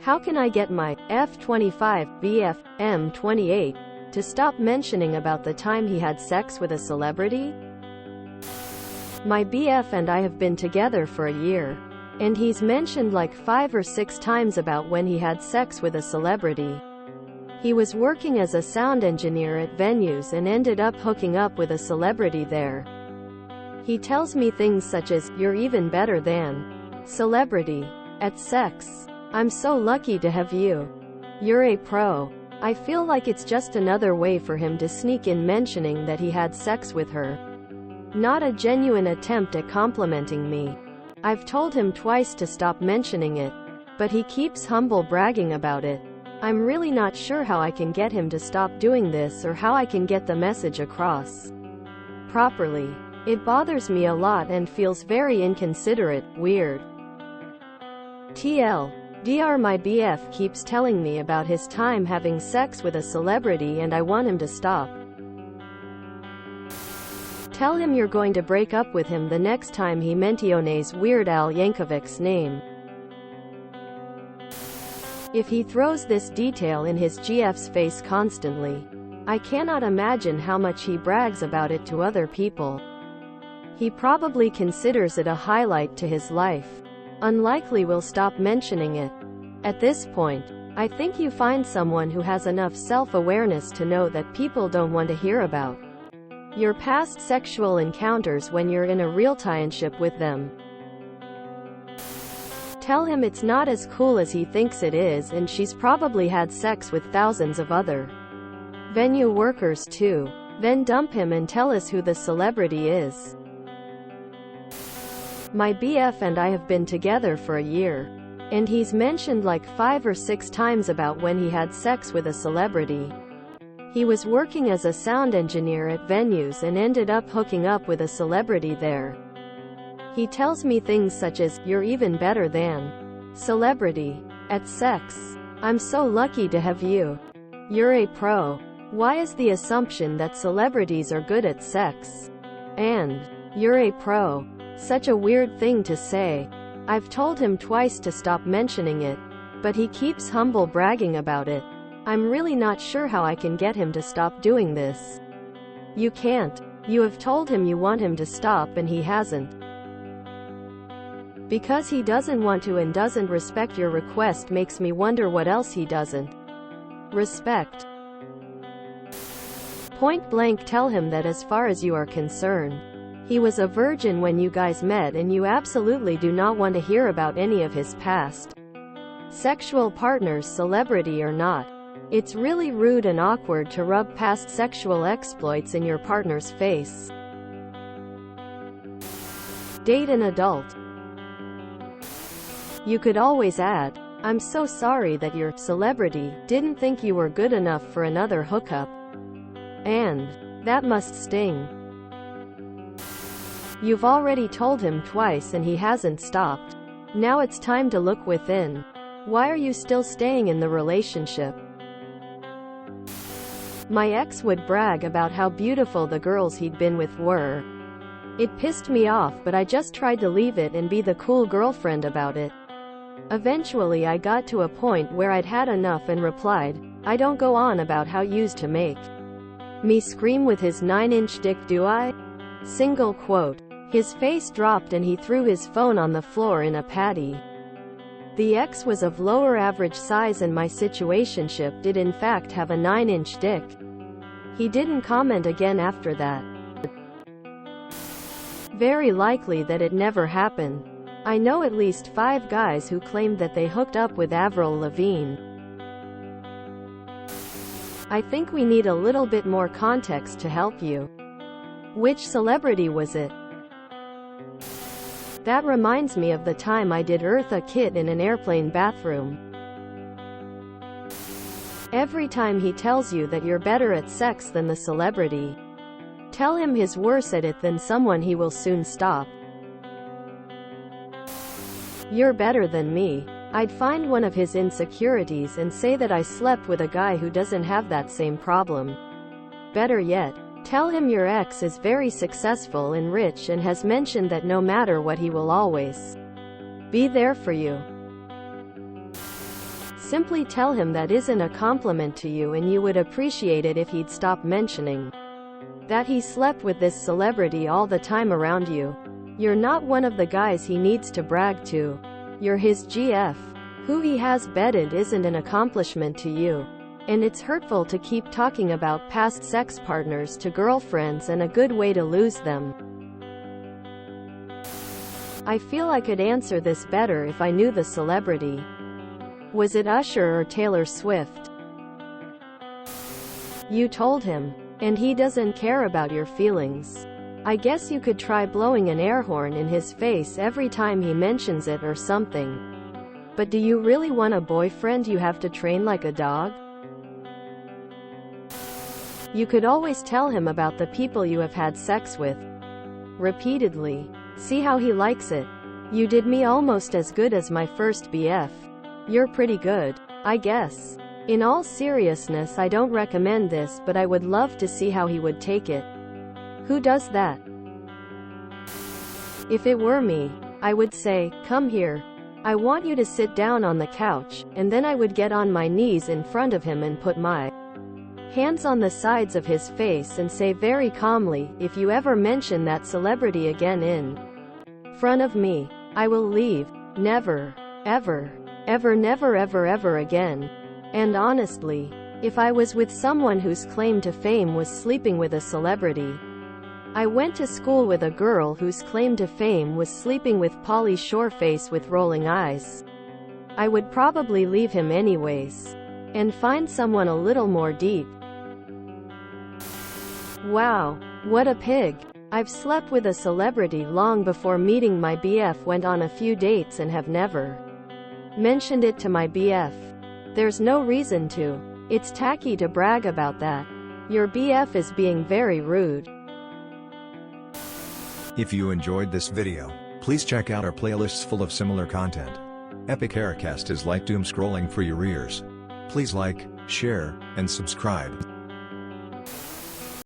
How can I get my F25 BF M28 to stop mentioning about the time he had sex with a celebrity? My BF and I have been together for a year, and he's mentioned like 5 or 6 times about when he had sex with a celebrity. He was working as a sound engineer at venues and ended up hooking up with a celebrity there. He tells me things such as, "You're even better than celebrity at sex. I'm so lucky to have you. You're a pro." I feel like it's just another way for him to sneak in mentioning that he had sex with her. Not a genuine attempt at complimenting me. I've told him twice to stop mentioning it, but he keeps humble bragging about it. I'm really not sure how I can get him to stop doing this or how I can get the message across properly. It bothers me a lot and feels very inconsiderate, weird. TLDR, my BF keeps telling me about his time having sex with a celebrity and I want him to stop. Tell him you're going to break up with him the next time he mentions Weird Al Yankovic's name. If he throws this detail in his GF's face constantly, I cannot imagine how much he brags about it to other people. He probably considers it a highlight to his life. Unlikely will stop mentioning it. At this point, I think you find someone who has enough self-awareness to know that people don't want to hear about your past sexual encounters when you're in a real relationship with them. Tell him it's not as cool as he thinks it is and she's probably had sex with thousands of other venue workers too. Then dump him and tell us who the celebrity is. My BF and I have been together for a year, and he's mentioned like 5 or 6 times about when he had sex with a celebrity. He was working as a sound engineer at venues and ended up hooking up with a celebrity there. He tells me things such as, "You're even better than celebrity at sex. I'm so lucky to have you. You're a pro." Why is the assumption that celebrities are good at sex? And, "You're a pro." Such a weird thing to say. I've told him twice to stop mentioning it, but he keeps humble bragging about it. I'm really not sure how I can get him to stop doing this. You can't. You have told him you want him to stop and he hasn't. Because he doesn't want to and doesn't respect your request makes me wonder what else he doesn't respect. Point blank tell him that as far as you are concerned, he was a virgin when you guys met and you absolutely do not want to hear about any of his past sexual partners, celebrity or not. It's really rude and awkward to rub past sexual exploits in your partner's face. Date an adult. You could always add, "I'm so sorry that your celebrity didn't think you were good enough for another hookup. And that must sting. You've already told him twice and he hasn't stopped. Now it's time to look within. Why are you still staying in the relationship?" My ex would brag about how beautiful the girls he'd been with were. It pissed me off, but I just tried to leave it and be the cool girlfriend about it. Eventually I got to a point where I'd had enough and replied, "I don't go on about how you used to make me scream with his 9-inch dick, do I?" Single quote. His face dropped and he threw his phone on the floor in a patty. The ex was of lower average size and my situationship did in fact have a 9-inch dick. He didn't comment again after that. Very likely that it never happened. I know at least 5 guys who claimed that they hooked up with Avril Lavigne. I think we need a little bit more context to help you. Which celebrity was it? That reminds me of the time I did Eartha Kitt in an airplane bathroom. Every time he tells you that you're better at sex than the celebrity, tell him he's worse at it than someone he will soon stop. You're better than me. I'd find one of his insecurities and say that I slept with a guy who doesn't have that same problem. Better yet, tell him your ex is very successful and rich and has mentioned that no matter what he will always be there for you. Simply tell him that isn't a compliment to you and you would appreciate it if he'd stop mentioning that he slept with this celebrity all the time around you. You're not one of the guys he needs to brag to. You're his GF. Who he has bedded isn't an accomplishment to you. And it's hurtful to keep talking about past sex partners to girlfriends and a good way to lose them. I feel I could answer this better if I knew the celebrity. Was it Usher or Taylor Swift? You told him. And he doesn't care about your feelings. I guess you could try blowing an air horn in his face every time he mentions it or something. But do you really want a boyfriend you have to train like a dog? You could always tell him about the people you have had sex with. Repeatedly. See how he likes it. You did me almost as good as my first BF. You're pretty good, I guess. In all seriousness, I don't recommend this, but I would love to see how he would take it. Who does that? If it were me, I would say, come here. I want you to sit down on the couch, and then I would get on my knees in front of him and put my hands on the sides of his face and say very calmly, if you ever mention that celebrity again in front of me, I will leave. Never. Ever. Ever never ever ever again. And honestly, if I was with someone whose claim to fame was sleeping with a celebrity. I went to school with a girl whose claim to fame was sleeping with ThrowRAface with rolling eyes. I would probably leave him anyways. And find someone a little more deep. Wow, what a pig. I've slept with a celebrity long before meeting my BF, went on a few dates and have never mentioned it to my BF. There's no reason to. It's tacky to brag about that. Your BF is being very rude. If you enjoyed this video, please check out our playlists full of similar content. Epic Haircast is like doom scrolling for your ears. Please like, share, and subscribe.